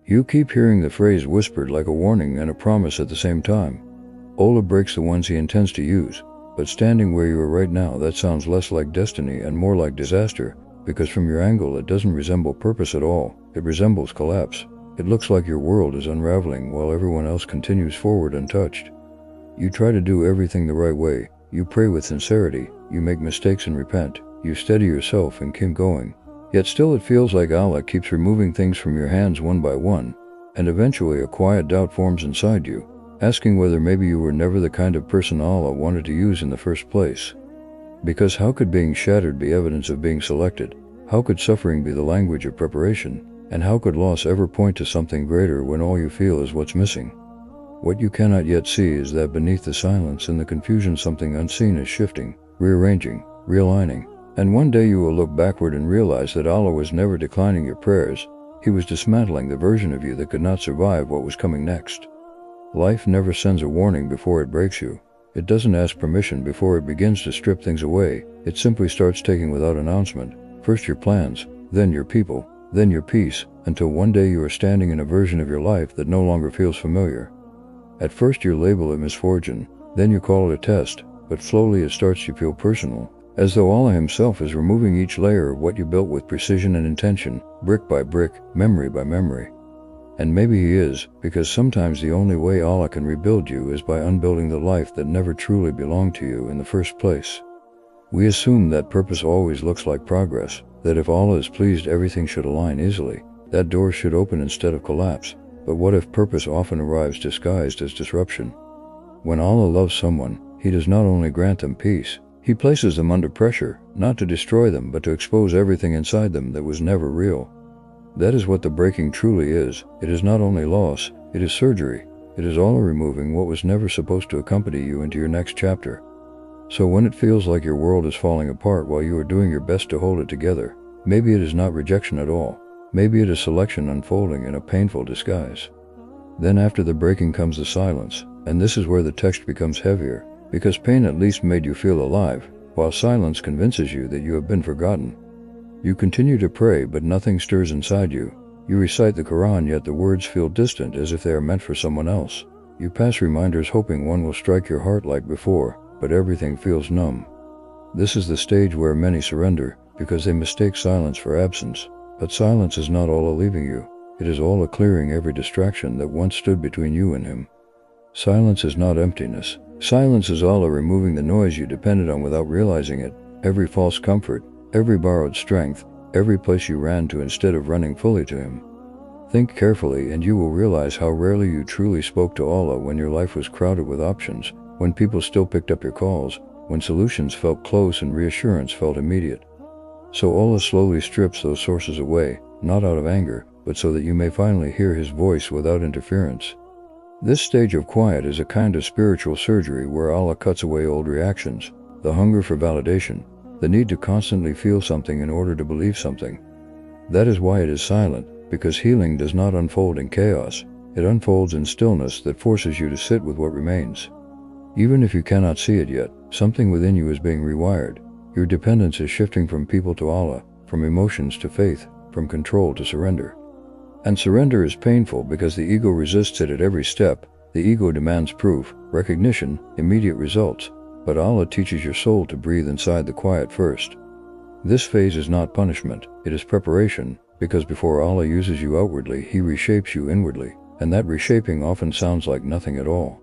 You keep hearing the phrase whispered like a warning and a promise at the same time. Allah breaks the ones he intends to use, but standing where you are right now, that sounds less like destiny and more like disaster, because from your angle it doesn't resemble purpose at all, it resembles collapse. It looks like your world is unraveling while everyone else continues forward untouched. You try to do everything the right way, you pray with sincerity, you make mistakes and repent, you steady yourself and keep going. Yet still it feels like Allah keeps removing things from your hands one by one, and eventually a quiet doubt forms inside you, asking whether maybe you were never the kind of person Allah wanted to use in the first place. Because how could being shattered be evidence of being selected? How could suffering be the language of preparation? And how could loss ever point to something greater when all you feel is what's missing? What you cannot yet see is that beneath the silence and the confusion something unseen is shifting, rearranging, realigning. And one day you will look backward and realize that Allah was never declining your prayers, He was dismantling the version of you that could not survive what was coming next. Life never sends a warning before it breaks you. It doesn't ask permission before it begins to strip things away. It simply starts taking without announcement, first your plans, then your people, then your peace, until one day you are standing in a version of your life that no longer feels familiar. At first you label it misfortune, then you call it a test, but slowly it starts to feel personal, as though Allah Himself is removing each layer of what you built with precision and intention, brick by brick, memory by memory. And maybe He is, because sometimes the only way Allah can rebuild you is by unbuilding the life that never truly belonged to you in the first place. We assume that purpose always looks like progress, that if Allah is pleased everything should align easily, that doors should open instead of collapse. But what if purpose often arrives disguised as disruption? When Allah loves someone, He does not only grant them peace, He places them under pressure, not to destroy them but to expose everything inside them that was never real. That is what the breaking truly is. It is not only loss, it is surgery. It is Allah removing what was never supposed to accompany you into your next chapter. So when it feels like your world is falling apart while you are doing your best to hold it together, maybe it is not rejection at all. Maybe it is selection unfolding in a painful disguise. Then after the breaking comes the silence, and this is where the text becomes heavier, because pain at least made you feel alive, while silence convinces you that you have been forgotten. You continue to pray, but nothing stirs inside you. You recite the Qur'an, yet the words feel distant as if they are meant for someone else. You pass reminders hoping one will strike your heart like before, but everything feels numb. This is the stage where many surrender, because they mistake silence for absence. But silence is not Allah leaving you. It is Allah clearing every distraction that once stood between you and Him. Silence is not emptiness. Silence is Allah removing the noise you depended on without realizing it, every false comfort, every borrowed strength, every place you ran to instead of running fully to Him. Think carefully and you will realize how rarely you truly spoke to Allah when your life was crowded with options, when people still picked up your calls, when solutions felt close and reassurance felt immediate. So Allah slowly strips those sources away, not out of anger, but so that you may finally hear His voice without interference. This stage of quiet is a kind of spiritual surgery where Allah cuts away old reactions, the hunger for validation, the need to constantly feel something in order to believe something. That is why it is silent, because healing does not unfold in chaos, it unfolds in stillness that forces you to sit with what remains. Even if you cannot see it yet, something within you is being rewired. Your dependence is shifting from people to Allah, from emotions to faith, from control to surrender. And surrender is painful because the ego resists it at every step. The ego demands proof, recognition, immediate results, but Allah teaches your soul to breathe inside the quiet first. This phase is not punishment, it is preparation, because before Allah uses you outwardly, He reshapes you inwardly, and that reshaping often sounds like nothing at all.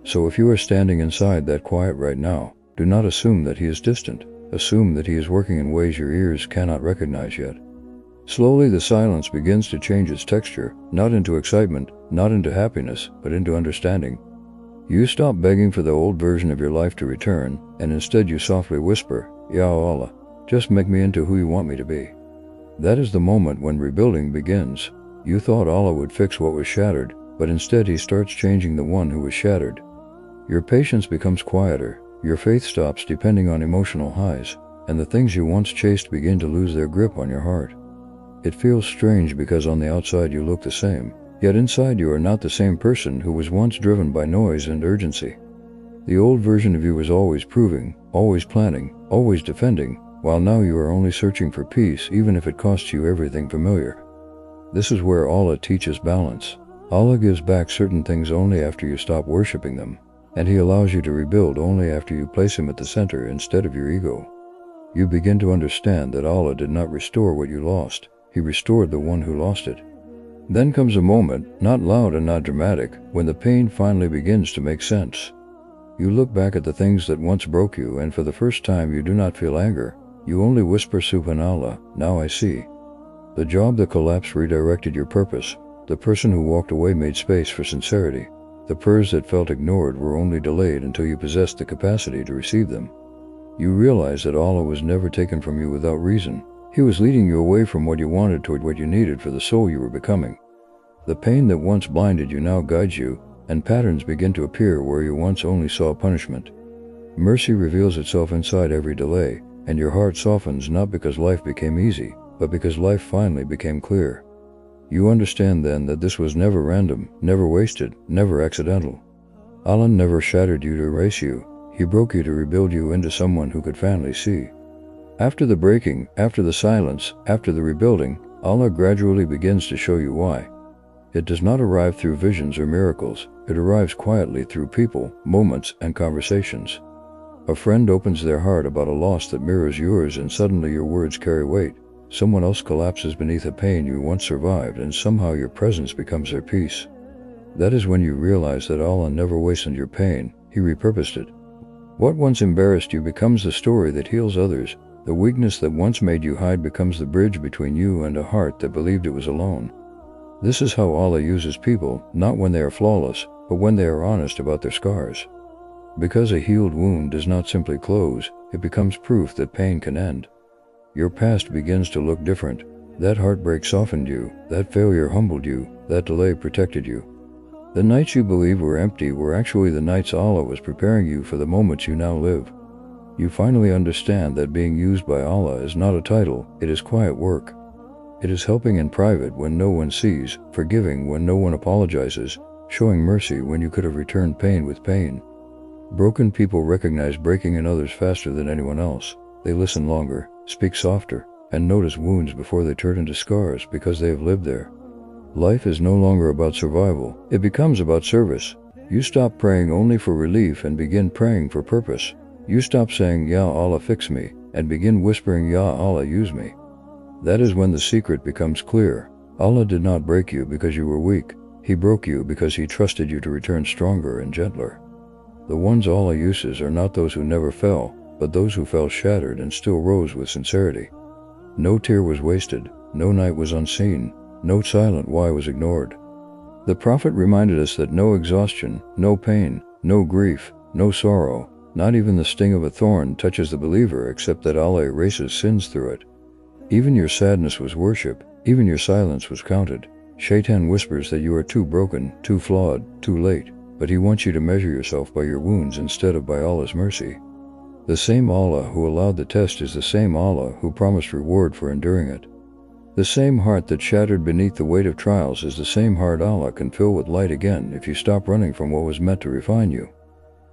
So if you are standing inside that quiet right now, do not assume that He is distant. Assume that He is working in ways your ears cannot recognize yet. Slowly the silence begins to change its texture, not into excitement, not into happiness, but into understanding. You stop begging for the old version of your life to return, and instead you softly whisper, Ya Allah, just make me into who you want me to be. That is the moment when rebuilding begins. You thought Allah would fix what was shattered, but instead He starts changing the one who was shattered. Your patience becomes quieter, your faith stops depending on emotional highs, and the things you once chased begin to lose their grip on your heart. It feels strange because on the outside you look the same, yet inside you are not the same person who was once driven by noise and urgency. The old version of you was always proving, always planning, always defending, while now you are only searching for peace even if it costs you everything familiar. This is where Allah teaches balance. Allah gives back certain things only after you stop worshipping them, and He allows you to rebuild only after you place Him at the center instead of your ego. You begin to understand that Allah did not restore what you lost, He restored the one who lost it. Then comes a moment, not loud and not dramatic, when the pain finally begins to make sense. You look back at the things that once broke you, and for the first time you do not feel anger. You only whisper, Subhanallah, now I see. The job that collapsed redirected your purpose. The person who walked away made space for sincerity. The prayers that felt ignored were only delayed until you possessed the capacity to receive them. You realize that Allah was never taken from you without reason. He was leading you away from what you wanted toward what you needed for the soul you were becoming. The pain that once blinded you now guides you, and patterns begin to appear where you once only saw punishment. Mercy reveals itself inside every delay, and your heart softens not because life became easy, but because life finally became clear. You understand then that this was never random, never wasted, never accidental. Allah never shattered you to erase you. He broke you to rebuild you into someone who could finally see. After the breaking, after the silence, after the rebuilding, Allah gradually begins to show you why. It does not arrive through visions or miracles. It arrives quietly through people, moments, and conversations. A friend opens their heart about a loss that mirrors yours, and suddenly your words carry weight. Someone else collapses beneath a pain you once survived, and somehow your presence becomes their peace. That is when you realize that Allah never wasted your pain, He repurposed it. What once embarrassed you becomes the story that heals others. The weakness that once made you hide becomes the bridge between you and a heart that believed it was alone. This is how Allah uses people, not when they are flawless, but when they are honest about their scars. Because a healed wound does not simply close, it becomes proof that pain can end. Your past begins to look different. That heartbreak softened you, that failure humbled you, that delay protected you. The nights you believed were empty were actually the nights Allah was preparing you for the moments you now live. You finally understand that being used by Allah is not a title, it is quiet work. It is helping in private when no one sees, forgiving when no one apologizes, showing mercy when you could have returned pain with pain. Broken people recognize breaking in others faster than anyone else. They listen longer, speak softer, and notice wounds before they turn into scars because they have lived there. Life is no longer about survival, it becomes about service. You stop praying only for relief and begin praying for purpose. You stop saying, Ya Allah fix me, and begin whispering, Ya Allah use me. That is when the secret becomes clear. Allah did not break you because you were weak. He broke you because He trusted you to return stronger and gentler. The ones Allah uses are not those who never fell, but those who fell shattered and still rose with sincerity. No tear was wasted, no night was unseen, no silent why was ignored. The Prophet reminded us that no exhaustion, no pain, no grief, no sorrow, not even the sting of a thorn touches the believer except that Allah erases sins through it. Even your sadness was worship, even your silence was counted. Shaitan whispers that you are too broken, too flawed, too late, but he wants you to measure yourself by your wounds instead of by Allah's mercy. The same Allah who allowed the test is the same Allah who promised reward for enduring it. The same heart that shattered beneath the weight of trials is the same heart Allah can fill with light again if you stop running from what was meant to refine you.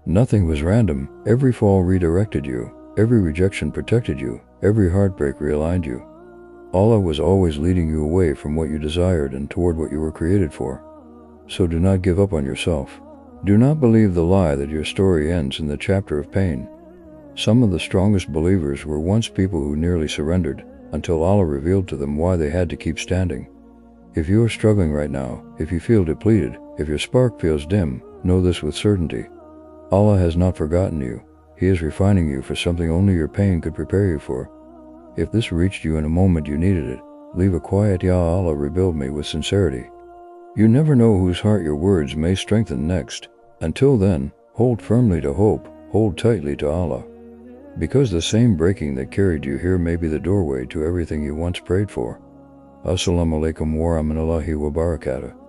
Nothing was random, every fall redirected you, every rejection protected you, every heartbreak realigned you. Allah was always leading you away from what you desired and toward what you were created for. So do not give up on yourself. Do not believe the lie that your story ends in the chapter of pain. Some of the strongest believers were once people who nearly surrendered, until Allah revealed to them why they had to keep standing. If you are struggling right now, if you feel depleted, if your spark feels dim, know this with certainty. Allah has not forgotten you. He is refining you for something only your pain could prepare you for. If this reached you in a moment you needed it, leave a quiet Ya Allah rebuild me with sincerity. You never know whose heart your words may strengthen next. Until then, hold firmly to hope, hold tightly to Allah. Because the same breaking that carried you here may be the doorway to everything you once prayed for. Assalamu alaikum wa rahmatullahi wa barakatuh.